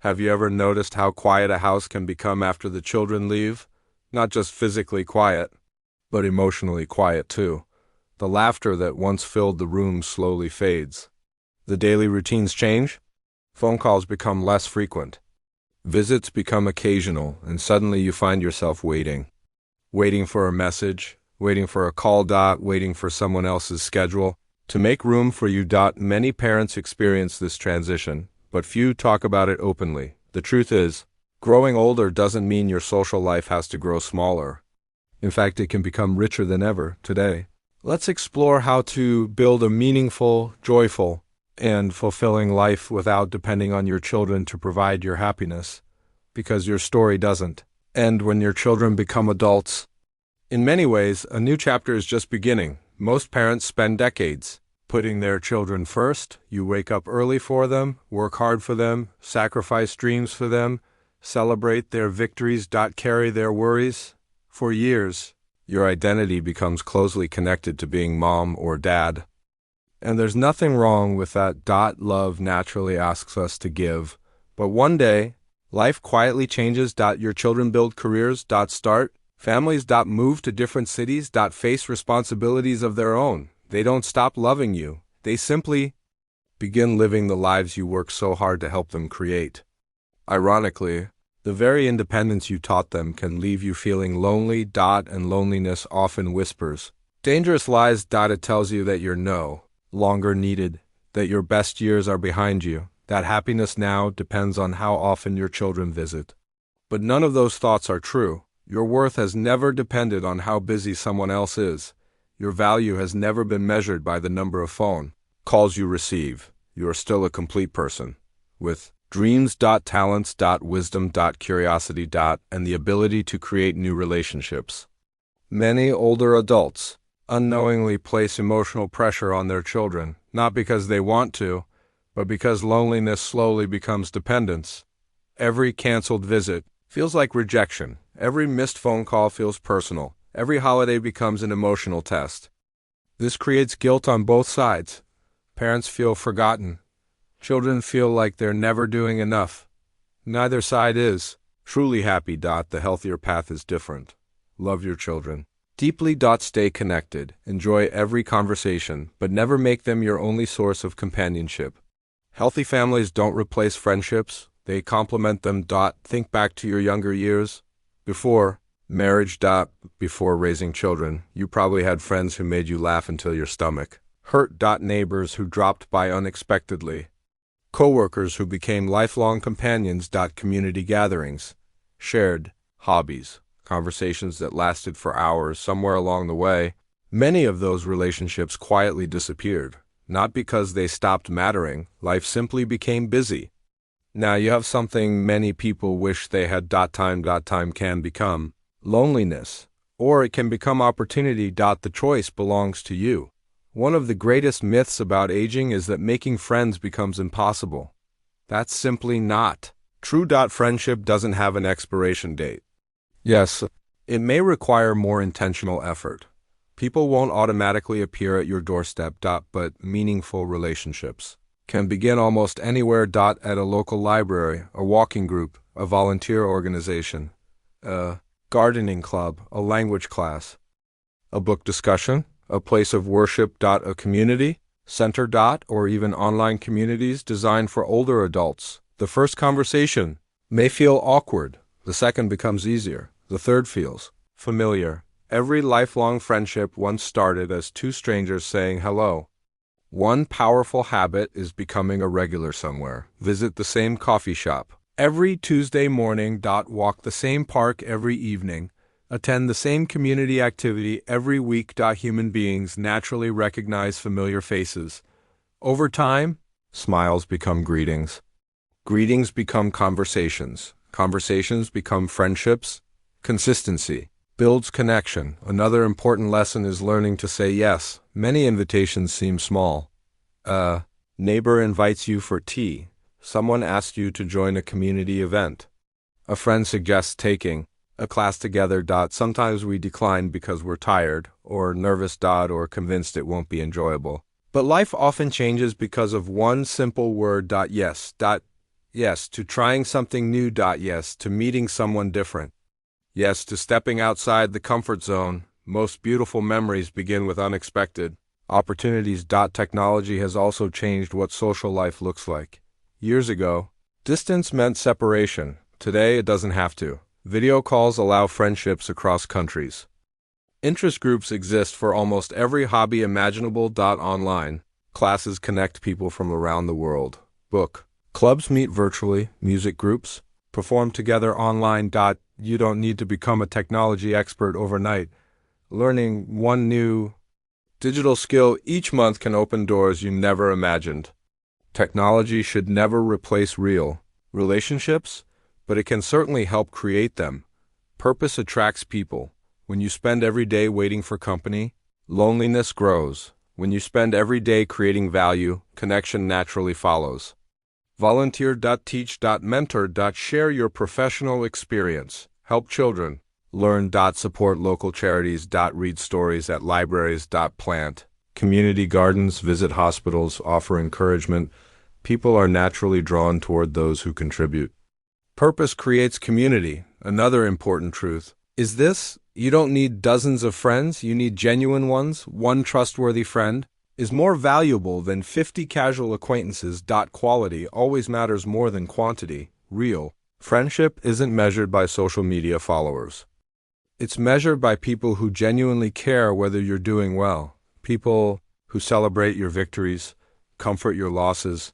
Have you ever noticed how quiet a house can become after the children leave? Not just physically quiet, but emotionally quiet too. The laughter that once filled the room slowly fades. The daily routines change. Phone calls become less frequent. Visits become occasional, and suddenly you find yourself waiting. Waiting for a message, waiting for a call. Waiting for someone else's schedule. To make room for you. Many parents experience this transition, but few talk about it openly. The truth is, growing older doesn't mean your social life has to grow smaller. In fact, it can become richer than ever today. Let's explore how to build a meaningful, joyful, and fulfilling life without depending on your children to provide your happiness, because your story doesn't end when your children become adults. In many ways, a new chapter is just beginning. Most parents spend decades putting their children first. You wake up early for them, work hard for them, sacrifice dreams for them, celebrate their victories. Carry their worries. For years, your identity becomes closely connected to being mom or dad. And there's nothing wrong with that. Love naturally asks us to give. But one day, life quietly changes. Your children build careers. Start families. Move to different cities. Face responsibilities of their own. They don't stop loving you. They simply begin living the lives you work so hard to help them create. Ironically, the very independence you taught them can leave you feeling lonely. And loneliness often whispers dangerous lies. It tells you that you're no longer needed, that your best years are behind you, that happiness now depends on how often your children visit. But none of those thoughts are true. Your worth has never depended on how busy someone else is. Your value has never been measured by the number of phone calls you receive. You are still a complete person, with dreams. Talents. Wisdom. Curiosity. And the ability to create new relationships. Many older adults unknowingly place emotional pressure on their children, not because they want to, but because loneliness slowly becomes dependence. Every canceled visit feels like rejection. Every missed phone call feels personal. Every holiday becomes an emotional test. This creates guilt on both sides. Parents feel forgotten. Children feel like they're never doing enough. Neither side is truly happy. The healthier path is different. Love your children deeply. Stay connected. Enjoy every conversation, but never make them your only source of companionship. Healthy families don't replace friendships. They complement them. Think back to your younger years. Before marriage. Before raising children, you probably had friends who made you laugh until your stomach hurt. Neighbors who dropped by unexpectedly. Coworkers who became lifelong companions. Community gatherings. Shared hobbies. Conversations that lasted for hours. Somewhere along the way, many of those relationships quietly disappeared. Not because they stopped mattering. Life simply became busy. Now you have something many people wish they had. Time can become loneliness, or it can become opportunity. The choice belongs to you. One of the greatest myths about aging is that making friends becomes impossible. That's simply not true. Friendship doesn't have an expiration date. Yes, it may require more intentional effort. People won't automatically appear at your doorstep. But meaningful relationships can begin almost anywhere. At a local library, a walking group, a volunteer organization, a gardening club, a language class, a book discussion, a place of worship. A community center. Or even online communities designed for older adults. The first conversation may feel awkward. The second becomes easier. The third feels familiar. Every lifelong friendship once started as two strangers saying hello. One powerful habit is becoming a regular somewhere. Visit the same coffee shop every Tuesday morning. Walk the same park every evening. Attend the same community activity every week. Human beings naturally recognize familiar faces. Over time, smiles become greetings. Greetings become conversations. Conversations become friendships. Consistency builds connection. Another important lesson is learning to say yes. Many invitations seem small. A neighbor invites you for tea. Someone asks you to join a community event. A friend suggests taking a class together. Sometimes we decline because we're tired, or nervous, or convinced it won't be enjoyable. But life often changes because of one simple word. Yes. Yes to trying something new. Yes to meeting someone different. Yes to stepping outside the comfort zone. Most beautiful memories begin with unexpected opportunities. Technology has also changed what social life looks like. Years ago, distance meant separation. Today, it doesn't have to. Video calls allow friendships across countries. Interest groups exist for almost every hobby imaginable. Online classes connect people from around the world. Book clubs meet virtually. Music groups perform together online. You don't need to become a technology expert overnight. Learning one new digital skill each month can open doors you never imagined. Technology should never replace real relationships, but it can certainly help create them. Purpose attracts people. When you spend every day waiting for company, loneliness grows. When you spend every day creating value, connection naturally follows. Volunteer. Teach. Mentor. Share your professional experience. Help children. Learn. Support local charities. Read stories at libraries. Plant community gardens. Visit hospitals. Offer encouragement. People are naturally drawn toward those who contribute. Purpose creates community. Another important truth is this: you don't need dozens of friends, you need genuine ones. One trustworthy friend is more valuable than 50 casual acquaintances. Quality always matters more than quantity. Real friendship isn't measured by social media followers. It's measured by people who genuinely care whether you're doing well. People who celebrate your victories, comfort your losses,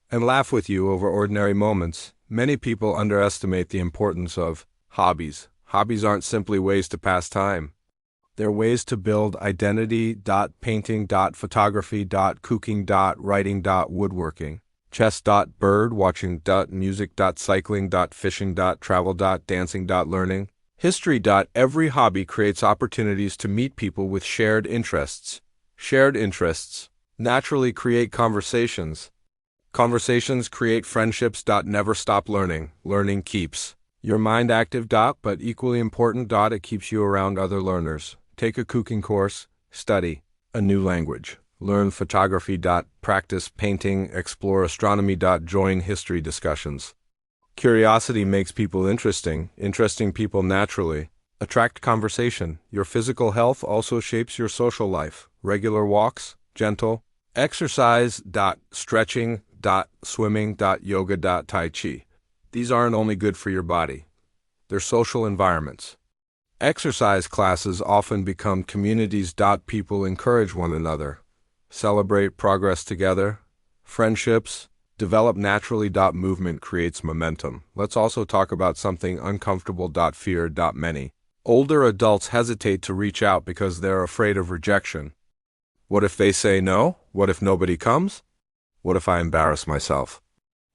and laugh with you over ordinary moments. Many people underestimate the importance of hobbies. Hobbies aren't simply ways to pass time. They're ways to build identity. Painting. Photography. Cooking. Writing. Woodworking. Chess. Bird watching. Music. Cycling. Fishing. Travel. Dancing. Learning. History. Every hobby creates opportunities to meet people with shared interests. Shared interests naturally create conversations. Conversations create friendships. Never stop learning. Learning keeps your mind active. But equally important. It keeps you around other learners. Take a cooking course. Study a new language. Learn photography. Practice painting. Explore astronomy. Join history discussions. Curiosity makes people interesting. Interesting people naturally attract conversation. Your physical health also shapes your social life. Regular walks, gentle exercise. Stretching. Swimming. Yoga. Tai Chi. These aren't only good for your body. They're social environments. Exercise classes often become communities. People encourage one another, celebrate progress together. Friendships develop naturally. Movement creates momentum. Let's also talk about something uncomfortable. Fear. Many older adults hesitate to reach out because they're afraid of rejection. What if they say no? What if nobody comes? What if I embarrass myself?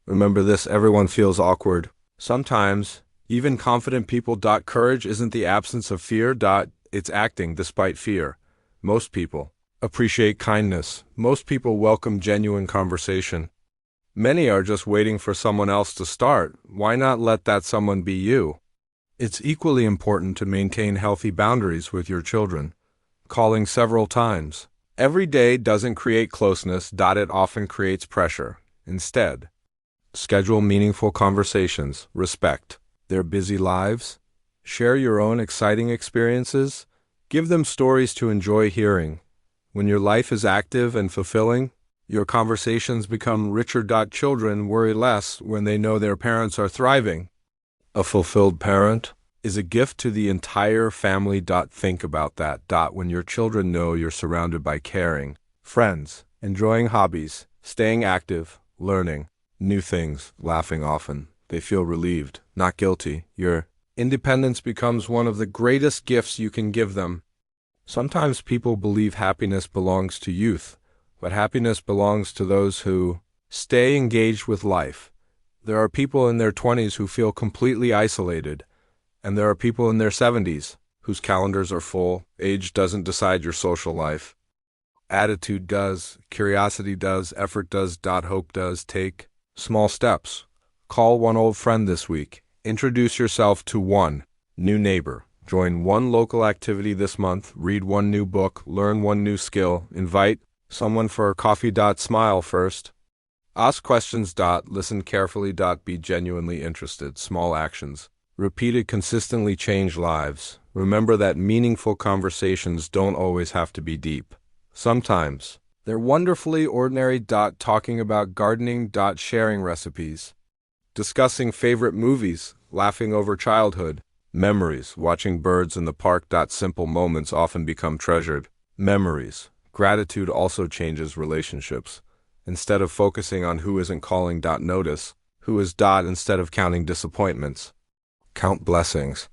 Remember this: everyone feels awkward. Sometimes, even confident people. Courage isn't the absence of fear. It's acting despite fear. Most people appreciate kindness. Most people welcome genuine conversation. Many are just waiting for someone else to start. Why not let that someone be you? It's equally important to maintain healthy boundaries with your children. Calling several times every day doesn't create closeness. It often creates pressure. Instead, schedule meaningful conversations. Respect their busy lives. Share your own exciting experiences. Give them stories to enjoy hearing. When your life is active and fulfilling, your conversations become richer. Children worry less when they know their parents are thriving. A fulfilled parent is a gift to the entire family. Think about that. When your children know you're surrounded by caring friends, enjoying hobbies, staying active, learning new things, laughing often, they feel relieved, not guilty. Your independence becomes one of the greatest gifts you can give them. Sometimes people believe happiness belongs to youth, but happiness belongs to those who stay engaged with life. There are people in their 20s who feel completely isolated, and there are people in their 70s whose calendars are full. Age doesn't decide your social life. Attitude does, curiosity does, effort does. Hope does. Take small steps. Call one old friend this week. Introduce yourself to one new neighbor. Join one local activity this month. Read one new book. Learn one new skill. Invite someone for a coffee. Smile first. Ask questions. Listen carefully. Be genuinely interested. Small actions, repeated consistently, change lives. Remember that meaningful conversations don't always have to be deep. Sometimes they're wonderfully ordinary. Talking about gardening. Sharing recipes, discussing favorite movies, laughing over childhood memories, watching birds in the park. Simple moments often become treasured memories. Gratitude also changes relationships. Instead of focusing on who isn't calling. Notice who is. Instead of counting disappointments, count blessings.